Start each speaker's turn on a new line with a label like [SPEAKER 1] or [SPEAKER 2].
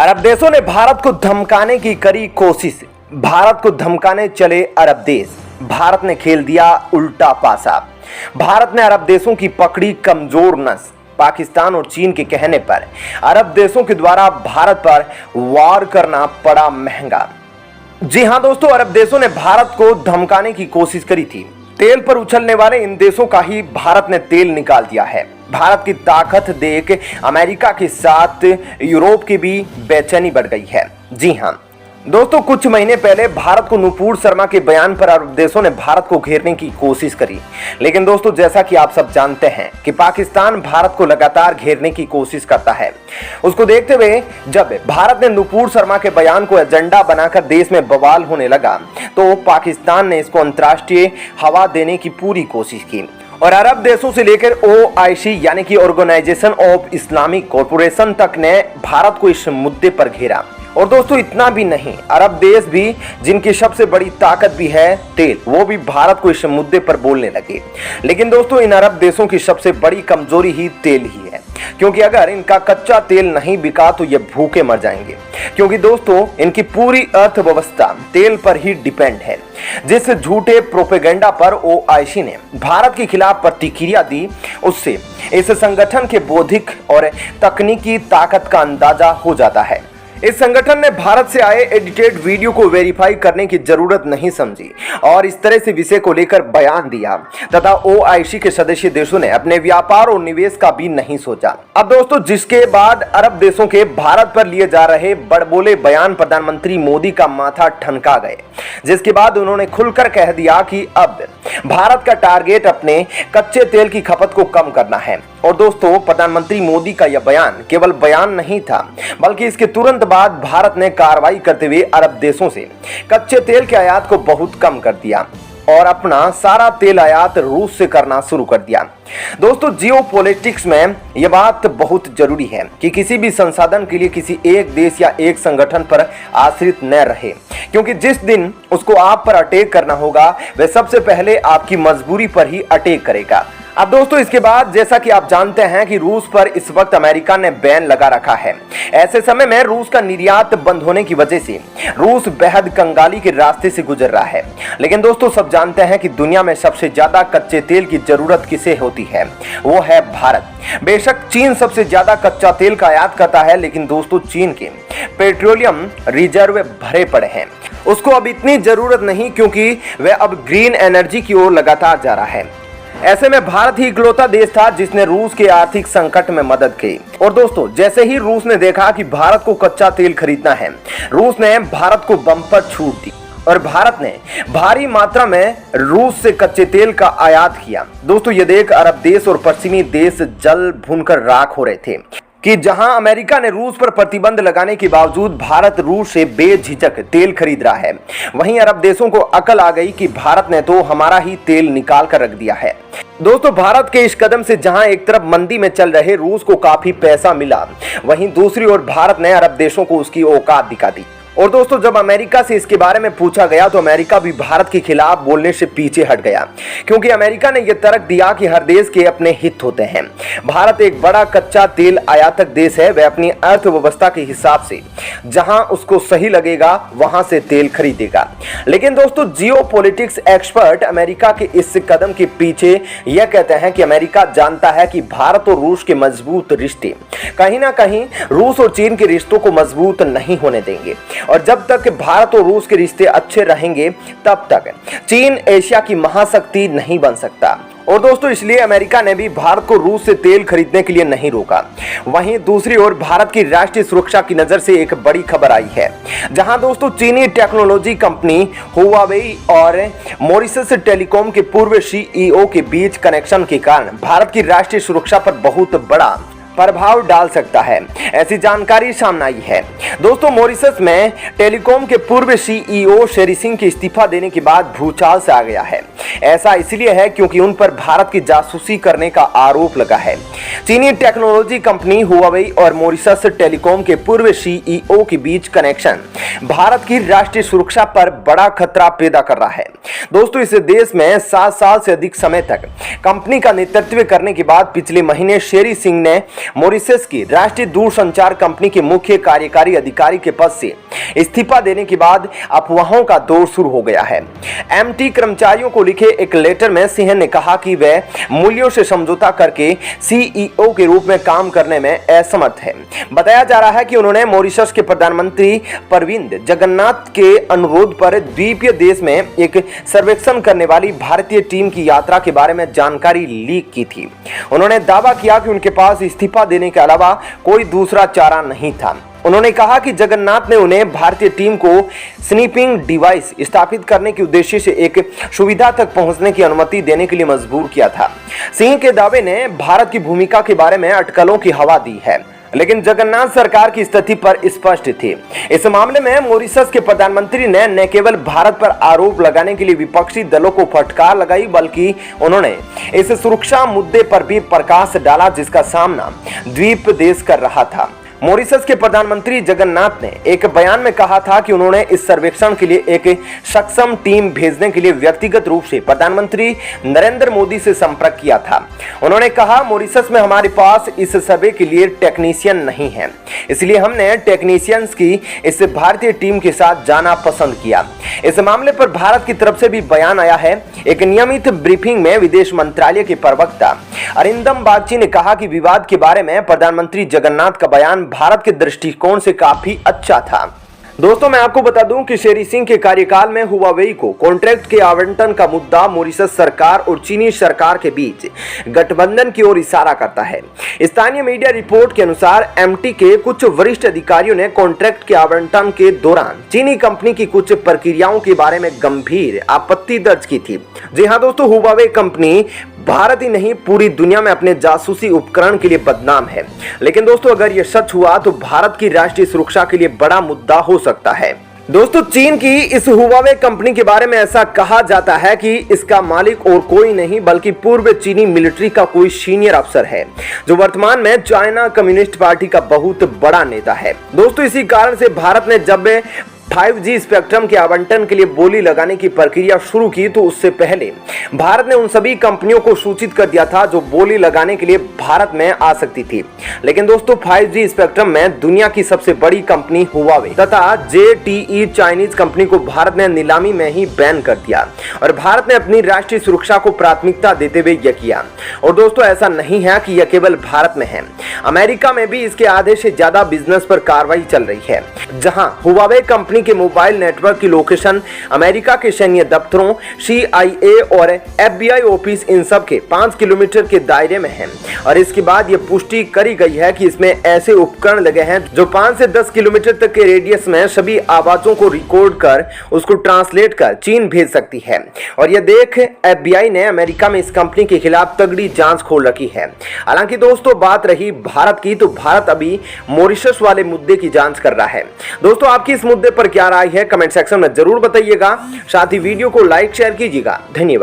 [SPEAKER 1] अरब देशों ने भारत को धमकाने की करी कोशिश। भारत को धमकाने चले अरब देश। भारत ने खेल दिया उल्टा पासा। भारत ने अरब देशों की पकड़ी कमजोर नस। पाकिस्तान और चीन के कहने पर अरब देशों के द्वारा भारत पर वार करना पड़ा महंगा। जी हां दोस्तों, अरब देशों ने भारत को धमकाने की कोशिश करी थी। तेल पर उछलने वाले इन देशों का ही भारत ने तेल निकाल दिया है। भारत की ताकत देख अमेरिका के साथ यूरोप की भी बेचैनी बढ़ गई है। जी हां दोस्तों, कुछ महीने पहले भारत को नुपुर शर्मा के बयान पर अरब देशों ने भारत को घेरने की कोशिश करी। लेकिन दोस्तों, जैसा कि आप सब जानते हैं कि पाकिस्तान भारत को लगातार घेरने की कोशिश करता है। उसको देखते हुए जब भारत ने नुपुर शर्मा के बयान को एजेंडा बनाकर देश में बवाल होने लगा, तो पाकिस्तान ने इसको अंतर्राष्ट्रीय हवा देने की पूरी कोशिश की और अरब देशों से लेकर OIC यानी कि ऑर्गेनाइजेशन ऑफ इस्लामिक कॉरपोरेशन तक ने भारत को इस मुद्दे पर घेरा। और दोस्तों, इतना भी नहीं, अरब देश भी जिनकी सबसे बड़ी ताकत भी है तेल, वो भी भारत को इस मुद्दे पर बोलने लगे। लेकिन दोस्तों, इन अरब देशों की सबसे बड़ी कमजोरी ही तेल ही है, क्योंकि अगर इनका कच्चा तेल नहीं बिका तो ये भूखे मर जाएंगे। क्योंकि दोस्तों, इनकी पूरी अर्थव्यवस्था तेल पर ही डिपेंड है। जिस झूठे प्रोपेगेंडा पर OIC ने भारत के खिलाफ प्रतिक्रिया दी, उससे इस संगठन के बौद्धिक और तकनीकी ताकत का अंदाजा हो जाता है। इस संगठन ने भारत से आए एडिटेड वीडियो को वेरीफाई करने की जरूरत नहीं समझी और इस तरह से विषय को लेकर बयान दिया तथा OIC के सदस्य देशों ने अपने व्यापार और निवेश का भी नहीं सोचा। अब दोस्तों, जिसके बाद अरब देशों के भारत पर लिए जा रहे बड़बोले बयान प्रधानमंत्री मोदी का माथा ठनका गए, जिसके बाद उन्होंने खुलकर कह दिया कि अब भारत का टारगेट अपने कच्चे तेल की खपत को कम करना है। और दोस्तों, प्रधानमंत्री मोदी का यह बयान केवल बयान नहीं था, बल्कि इसके तुरंत बाद भारत ने कार्रवाई करते हुए अरब देशों से कच्चे तेल के आयात को बहुत कम कर दिया और अपना सारा तेल आयात रूस से करना शुरू कर दिया। दोस्तों, जियोपॉलिटिक्स में यह बात बहुत जरूरी है कि किसी भी संसाधन के लिए किसी एक देश या एक संगठन पर आश्रित न रहे, क्योंकि जिस दिन उसको आप पर अटैक करना होगा, वह सबसे पहले आपकी मजबूरी पर ही अटैक करेगा। अब दोस्तों, इसके बाद जैसा कि आप जानते हैं कि रूस पर इस वक्त अमेरिका ने बैन लगा रखा है। ऐसे समय में रूस का निर्यात बंद होने की वजह से रूस बेहद कंगाली के रास्ते से गुजर रहा है। लेकिन दोस्तों, सब जानते हैं कि दुनिया में सबसे ज्यादा कच्चे तेल की जरूरत किसे होती है, वो है भारत। बेशक चीन सबसे ज्यादा कच्चा तेल का आयात करता है, लेकिन दोस्तों, चीन के पेट्रोलियम रिजर्व भरे पड़े हैं। उसको अब इतनी जरूरत नहीं, क्योंकि वह अब ग्रीन एनर्जी की ओर लगातार जा रहा है। ऐसे में भारत ही इकलौता देश था जिसने रूस के आर्थिक संकट में मदद की। और दोस्तों, जैसे ही रूस ने देखा कि भारत को कच्चा तेल खरीदना है, रूस ने भारत को बम्पर छूट दी और भारत ने भारी मात्रा में रूस से कच्चे तेल का आयात किया। दोस्तों, ये देख अरब देश और पश्चिमी देश जल भूनकर राख हो रहे थे कि जहां अमेरिका ने रूस पर प्रतिबंध लगाने के बावजूद भारत रूस से बेझिझक तेल खरीद रहा है, वहीं अरब देशों को अकल आ गई कि भारत ने तो हमारा ही तेल निकाल कर रख दिया है। दोस्तों, भारत के इस कदम से जहां एक तरफ मंदी में चल रहे रूस को काफी पैसा मिला, वहीं दूसरी ओर भारत ने अरब देशों को उसकी औकात दिखा दी। और दोस्तों, जब अमेरिका से इसके बारे में पूछा गया तो अमेरिका भी भारत के खिलाफ बोलने से पीछे हट गया, क्योंकि अमेरिका ने यह तर्क दिया कि हर देश के अपने हित होते हैं। भारत एक बड़ा कच्चा तेल आयातक देश है, वह अपनी अर्थव्यवस्था के हिसाब से जहां उसको सही लगेगा वहां से तेल खरीदेगा। लेकिन दोस्तों, जियोपॉलिटिक्स एक्सपर्ट अमेरिका के इस कदम के पीछे यह कहते हैं कि अमेरिका जानता है कि भारत और रूस के मजबूत रिश्ते कहीं ना कहीं रूस और चीन के रिश्तों को मजबूत नहीं होने देंगे। और जब तक भारत और रूस के रिश्ते अच्छे रहेंगे, तब तक चीन एशिया की महाशक्ति नहीं बन सकता। और दोस्तों, इसलिए अमेरिका ने भी भारत को रूस से तेल खरीदने के लिए नहीं रोका। वहीं दूसरी ओर भारत की राष्ट्रीय सुरक्षा की नजर से एक बड़ी खबर आई है, जहां दोस्तों चीनी टेक्नोलॉजी कंपनी हुआवेई और मॉरिशस टेलीकॉम के पूर्व CEO के बीच कनेक्शन के कारण भारत की राष्ट्रीय सुरक्षा पर बहुत बड़ा प्रभाव डाल सकता है। ऐसी जानकारी सामने आई है। दोस्तों, मॉरिशस में टेलीकॉम के पूर्व CEO शेरी सिंह के इस्तीफा देने के बाद भूचाल से आ गया है। ऐसा इसलिए है क्योंकि उन पर भारत की जासूसी करने का आरोप लगा है। चीनी टेक्नोलॉजी कंपनी हुआवेई और मॉरिशस टेलीकॉम के पूर्व CEO के बीच कनेक्शन भारत की राष्ट्रीय सुरक्षा पर बड़ा खतरा पैदा कर रहा है। दोस्तों, इस देश में 7 साल से अधिक समय तक कंपनी का नेतृत्व करने के बाद पिछले महीने शेरी सिंह ने मॉरिशस की राष्ट्रीय दूरसंचार कंपनी के मुख्य कार्यकारी अधिकारी के पद से इस्तीफा देने के बाद अफवाहों का दौर शुरू हो गया है। एमटी कर्मचारियों को लिखे एक लेटर में सिंह ने कहा कि वह मूल्यों से समझौता करके सीईओ के रूप में काम करने में असमर्थ है। बताया जा रहा है कि उन्होंने मॉरिशस के प्रधानमंत्री प्रविंद जगन्नाथ के अनुरोध पर द्वीपीय देश में एक सर्वेक्षण करने वाली भारतीय टीम की यात्रा के बारे में जानकारी लीक की थी। उन्होंने दावा किया कि उनके पास इस्तीफा देने के अलावा कोई दूसरा चारा नहीं था। उन्होंने कहा कि जगन्नाथ ने उन्हें भारतीय टीम को स्नीपिंग डिवाइस स्थापित करने के उद्देश्य से एक सुविधा तक पहुंचने की अनुमति देने के लिए मजबूर किया था। सिंह के दावे ने भारत की भूमिका के बारे में अटकलों की हवा दी है, लेकिन जगन्नाथ सरकार की स्थिति पर स्पष्ट थी। इस मामले में मॉरिशस के प्रधानमंत्री ने न केवल भारत पर आरोप लगाने के लिए विपक्षी दलों को फटकार लगाई, बल्कि उन्होंने इस सुरक्षा मुद्दे पर भी प्रकाश डाला जिसका सामना द्वीप देश कर रहा था। मॉरिशस के प्रधानमंत्री जगन्नाथ ने एक बयान में कहा था कि उन्होंने इस सर्वेक्षण के लिए एक सक्षम टीम भेजने के लिए व्यक्तिगत रूप से प्रधानमंत्री नरेंद्र मोदी से संपर्क किया था। उन्होंने कहा, मॉरिशस में हमारे पास इस सर्वे के लिए टेक्नीशियन नहीं है, इसलिए हमने टेक्नीशियंस की इस भारतीय टीम के साथ जाना पसंद किया। इस मामले पर भारत की तरफ से भी बयान आया है। एक नियमित ब्रीफिंग में विदेश मंत्रालय के प्रवक्ता अरिंदम बागची ने कहा कि विवाद के बारे में प्रधानमंत्री जगन्नाथ का बयान भारत के दृष्टिकोण से काफी अच्छा था। दोस्तों, मैं आपको बता दूं कि शेरी सिंह के कार्यकाल में हुआवेई को कॉन्ट्रैक्ट के आवंटन का मुद्दा मॉरिशस सरकार और चीनी सरकार के बीच गठबंधन की ओर इशारा करता है। स्थानीय मीडिया रिपोर्ट के अनुसार एमटी के कुछ वरिष्ठ अधिकारियों ने कॉन्ट्रैक्ट के आवंटन के दौरान चीनी कंपनी की कुछ प्रक्रियाओं के बारे में गंभीर आपत्ति दर्ज की थी। जी हाँ दोस्तों, हुआवेई कंपनी भारत ही नहीं पूरी दुनिया में अपने जासूसी उपकरण के लिए बदनाम है। लेकिन दोस्तों, अगर यह सच हुआ तो भारत की राष्ट्रीय सुरक्षा के लिए बड़ा मुद्दा हो सकता है। दोस्तों, चीन की इस हुआवेई कंपनी के बारे में ऐसा कहा जाता है कि इसका मालिक और कोई नहीं बल्कि पूर्व चीनी मिलिट्री का कोई सीनियर अफसर है, जो वर्तमान में चाइना कम्युनिस्ट पार्टी का बहुत बड़ा नेता है। दोस्तों, इसी कारण से भारत ने जब 5G स्पेक्ट्रम के आवंटन के लिए बोली लगाने की प्रक्रिया शुरू की तो उससे पहले भारत ने उन सभी कंपनियों को सूचित कर दिया था जो बोली लगाने के लिए भारत में आ सकती थी। लेकिन दोस्तों, 5G स्पेक्ट्रम में दुनिया की सबसे बड़ी कंपनी हुआवेई तथा ZTE चाइनीज कंपनी को भारत ने नीलामी में ही बैन कर दिया और भारत ने अपनी राष्ट्रीय सुरक्षा को प्राथमिकता देते हुए यह किया। और दोस्तों, ऐसा नहीं है कि यह केवल भारत में है, अमेरिका में भी इसके आधे से ज्यादा बिजनेस पर कार्रवाई चल रही है, जहां हुआवेई कंपनी के मोबाइल नेटवर्क की लोकेशन अमेरिका के सैन्य दफ्तरों, CIA और FBI ऑफिस इन सब के 5 किलोमीटर के दायरे में है। और इसके बाद यह पुष्टि करी गई है कि इसमें ऐसे उपकरण लगे हैं जो 5 से 10 किलोमीटर तक के रेडियस में सभी आवाजों को रिकॉर्ड कर उसको ट्रांसलेट कर चीन भेज सकती है। और यह देख FBI ने अमेरिका में इस कंपनी के खिलाफ तगड़ी जांच खोल रखी है। हालांकि दोस्तों, बात रही भारत की, तो भारत अभी मॉरिशस वाले मुद्दे की जांच कर रहा है। दोस्तों, आपकी इस मुद्दे पर क्या राय है कमेंट सेक्शन में जरूर बताइएगा। साथ ही वीडियो को लाइक शेयर कीजिएगा। धन्यवाद।